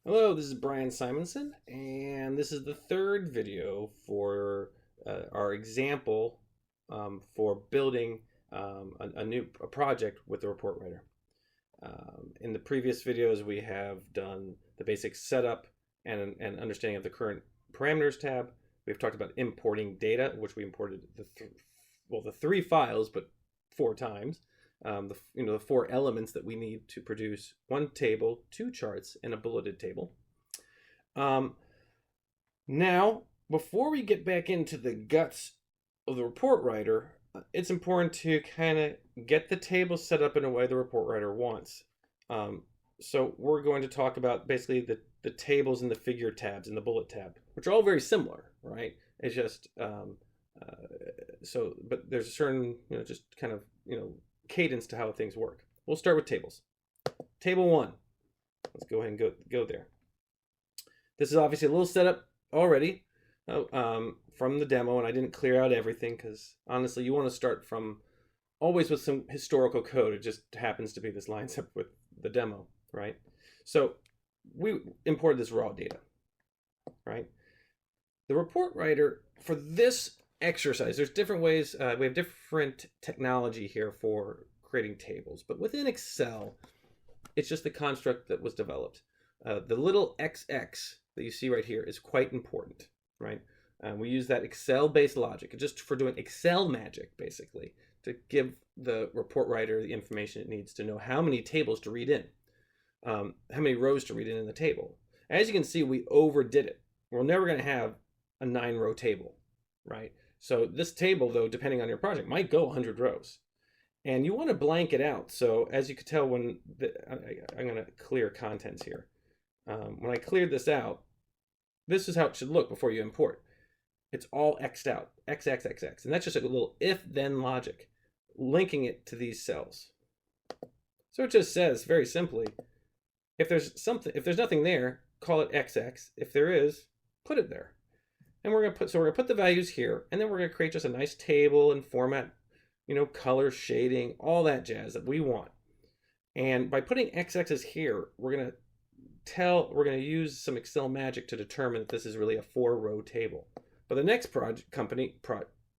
Hello, this is Brian Simonson, and this is the third video for our example for building a project with the report writer. In the previous videos, we have done the basic setup and understanding of the current parameters tab. We've talked about importing data, which we imported the three files, but four times. The four elements that we need to produce one table, two charts, and a bulleted table. Um, Now, before we get back into the guts of the report writer, it's important to kind of get the table set up in a way the report writer wants. So we're going to talk about basically the tables and the figure tabs and the bullet tab, which are all very similar, right? It's just but there's a certain just kind of cadence to how things work. We'll start with tables. Table one. Let's go ahead and go there. This is obviously a little setup already from the demo, and I didn't clear out everything because honestly, you want to start from always with some historical code. It just happens to be this lines up with the demo, right? So we imported this raw data, right? The report writer for this exercise, there's different ways. We have different technology here for creating tables, but within Excel, it's just the construct that was developed. The little XX that you see right here is quite important, right? We use that Excel-based logic just for doing Excel magic, basically, to give the report writer the information it needs to know how many tables to read in, how many rows to read in the table. As you can see, we overdid it. We're never going to have a 9-row table, right? So this table, though, depending on your project, might go 100 rows. And you want to blank it out. So as you can tell, I'm going to clear contents here. When I cleared this out, this is how it should look before you import. It's all X'd out, X, X, X, X. And that's just a little if-then logic, linking it to these cells. So it just says, very simply, if there's nothing there, call it XX. If there is, put it there. And we're going to put the values here, and then we're going to create just a nice table and format, color, shading, all that jazz that we want. And by putting XX's here, we're going to use some Excel magic to determine that this is really a 4-row table. But the next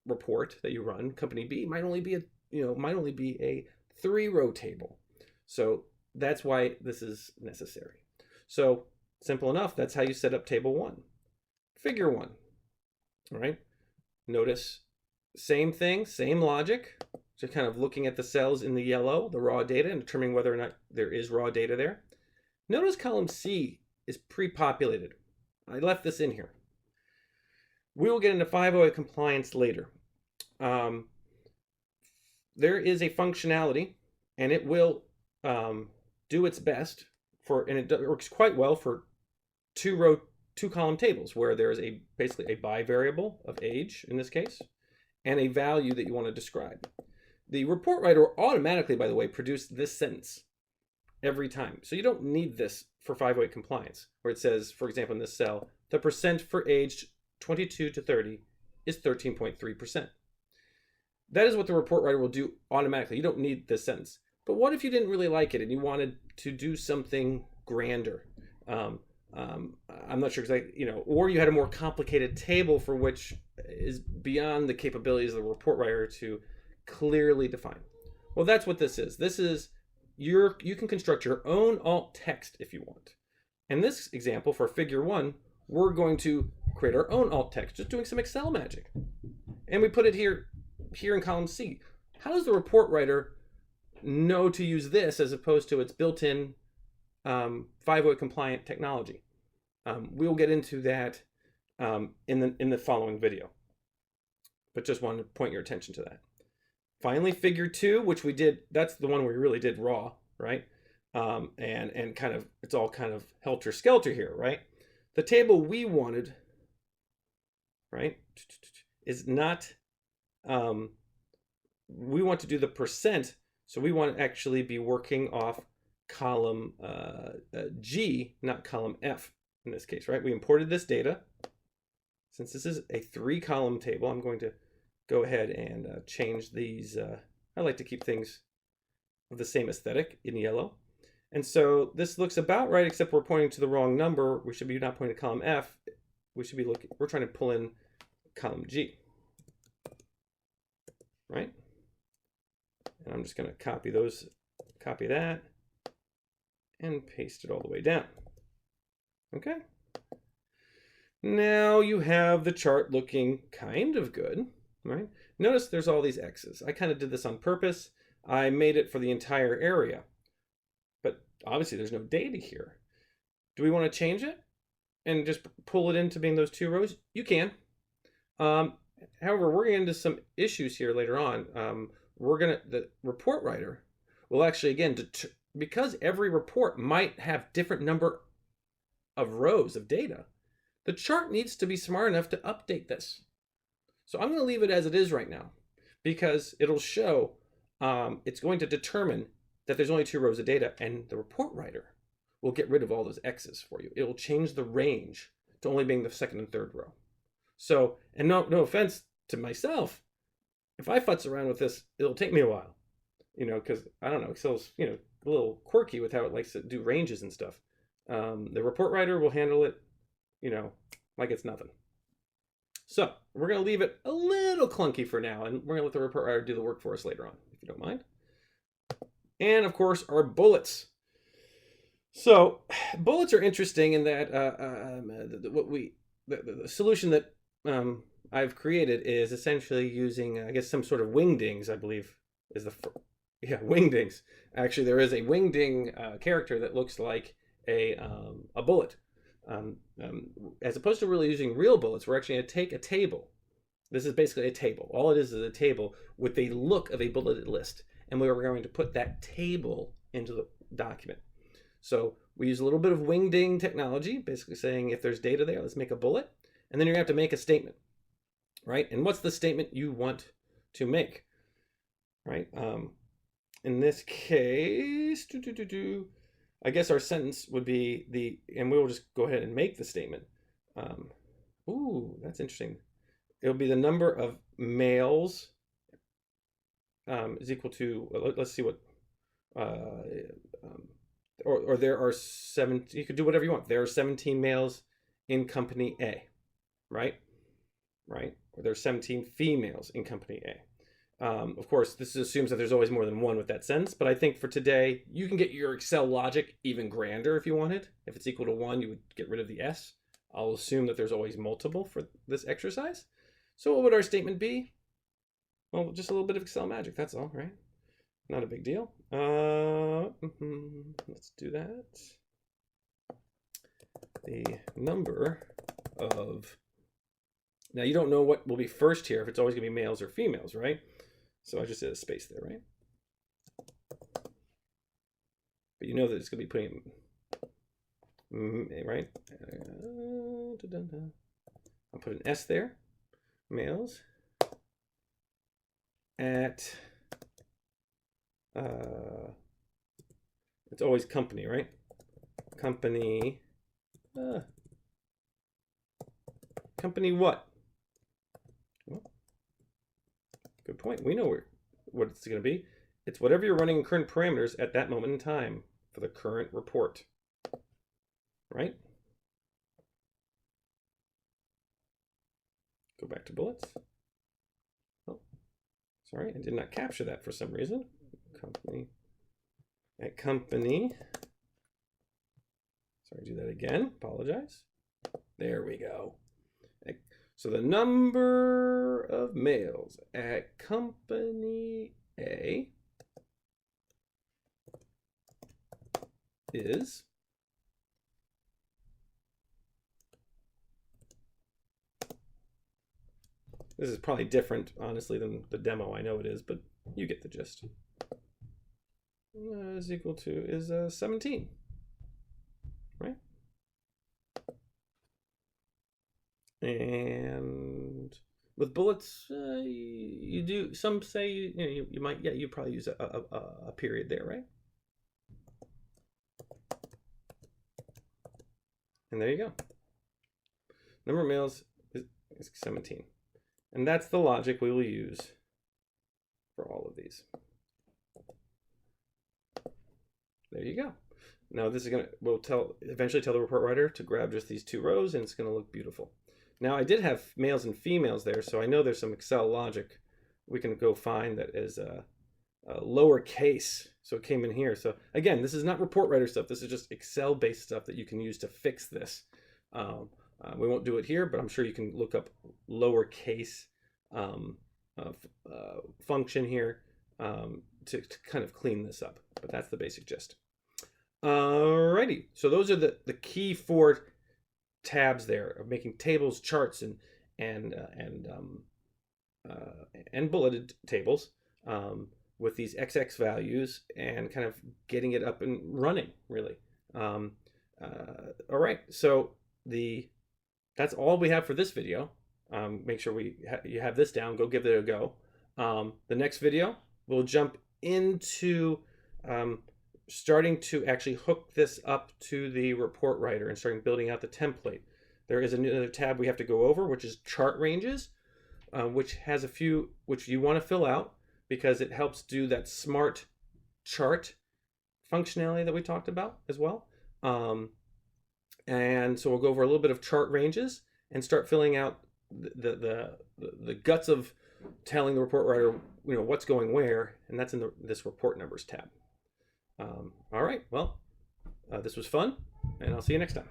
report that you run, company B, might only be a 3-row table. So that's why this is necessary. So simple enough. That's how you set up table 1. Figure 1. All right. Notice same thing, same logic. So kind of looking at the cells in the yellow, the raw data, and determining whether or not there is raw data there. Notice column C is pre-populated. I left this in here. We will get into 508 compliance later. There is a functionality, and it will do its best and it works quite well for 2-column tables where there is basically a bivariable of age in this case, and a value that you want to describe. The report writer will automatically, by the way, produce this sentence every time. So you don't need this for 508 compliance, where it says, for example, in this cell, the percent for age 22 to 30 is 13.3%. That is what the report writer will do automatically. You don't need this sentence. But what if you didn't really like it and you wanted to do something grander? I'm not sure exactly, or you had a more complicated table for which is beyond the capabilities of the report writer to clearly define. Well, that's what this is. This is you can construct your own alt text if you want. In this example, for figure 1, we're going to create our own alt text, just doing some Excel magic. And we put it here in column C. How does the report writer know to use this as opposed to its built-in 508 compliant technology? We'll get into that in the following video, but just wanted to point your attention to that. Finally, figure 2, which we did, that's the one we really did raw, right? And kind of, it's all kind of helter-skelter here, right? The table we wanted, right, is not, we want to do the percent, so we want to actually be working off column G, not column F in this case, right? We imported this data. Since this is a 3-column table, I'm going to go ahead and change these. I like to keep things of the same aesthetic in yellow. And so this looks about right, except we're pointing to the wrong number. We should be not pointing to column F. We should be looking, we're trying to pull in column G, right? And I'm just going to copy that, and paste it all the way down. Okay. Now you have the chart looking kind of good, right? Notice there's all these X's. I kind of did this on purpose. I made it for the entire area, but obviously there's no data here. Do we want to change it and just pull it into being those 2 rows? You can. However, we're getting into some issues here later on. The report writer will actually, again, because every report might have different number of rows of data, the chart needs to be smart enough to update this. So I'm going to leave it as it is right now, because it'll show, it's going to determine that there's only 2 rows of data, and the report writer will get rid of all those X's for you. It will change the range to only being the 2nd and 3rd row. So, and no offense to myself, if I futz around with this, it'll take me a while, because I don't know, Excel's, a little quirky with how it likes to do ranges and stuff. The report writer will handle it, like it's nothing. So we're going to leave it a little clunky for now, and we're going to let the report writer do the work for us later on, if you don't mind. And of course, our bullets. So bullets are interesting in that the solution that I've created is essentially using, I guess, some sort of wingdings, I believe is wingdings. Actually, there is a wingding character that looks like a bullet. As opposed to really using real bullets, we're actually going to take a table. This is basically a table. All it is a table with the look of a bulleted list. And we're going to put that table into the document. So we use a little bit of wingding technology, basically saying if there's data there, let's make a bullet. And then you're going to have to make a statement, right? And what's the statement you want to make, right? In this case, I guess our sentence would be and we will just go ahead and make the statement. Ooh, that's interesting. It'll be the number of males is equal to, let's see what, or there are 7, you could do whatever you want. There are 17 males in company A, right? Right? Or there are 17 females in company A. Of course, this assumes that there's always more than one with that sentence, but I think for today, you can get your Excel logic even grander if you wanted. If it's equal to 1, you would get rid of the S. I'll assume that there's always multiple for this exercise. So what would our statement be? Well, just a little bit of Excel magic, that's all, right? Not a big deal. Let's do that. The number of... Now, you don't know what will be first here, if it's always going to be males or females, right? So I just did a space there, right? But you know that it's going to be putting... right? I'll put an S there. Males. At... it's always company, right? Company... company what? Well, good point. We know what it's going to be. It's whatever you're running in current parameters at that moment in time for the current report, right? Go back to bullets. Oh, sorry, I did not capture that for some reason. Company. At company. Sorry, do that again. Apologize. There we go. So the number of males at company A is this is probably different, honestly, than the demo. I know it is, but you get the gist. Is equal to is 17, right? And with bullets, you do, some say you might, yeah, you probably use a period there, right? And there you go. Number of males is 17. And that's the logic we will use for all of these. There you go. Now this is will eventually tell the report writer to grab just these 2 rows, and it's going to look beautiful. Now I did have males and females there, so I know there's some Excel logic we can go find that is a lowercase. So it came in here. So again, this is not report writer stuff. This is just Excel based stuff that you can use to fix this. We won't do it here, but I'm sure you can look up lowercase function here to kind of clean this up. But that's the basic gist. Alrighty, so those are the key 4 tabs there of making tables, charts, and bulleted tables with these XX values and kind of getting it up and running, really. All right, so that's all we have for this video. Make sure you have this down. Go give it a go. The next video, we'll jump into starting to actually hook this up to the report writer and starting building out the template. There is another tab we have to go over, which is chart ranges, which has a few which you want to fill out because it helps do that smart chart functionality that we talked about as well. And so we'll go over a little bit of chart ranges and start filling out the guts of telling the report writer, what's going where, and that's in this report numbers tab. All right, well, this was fun, and I'll see you next time.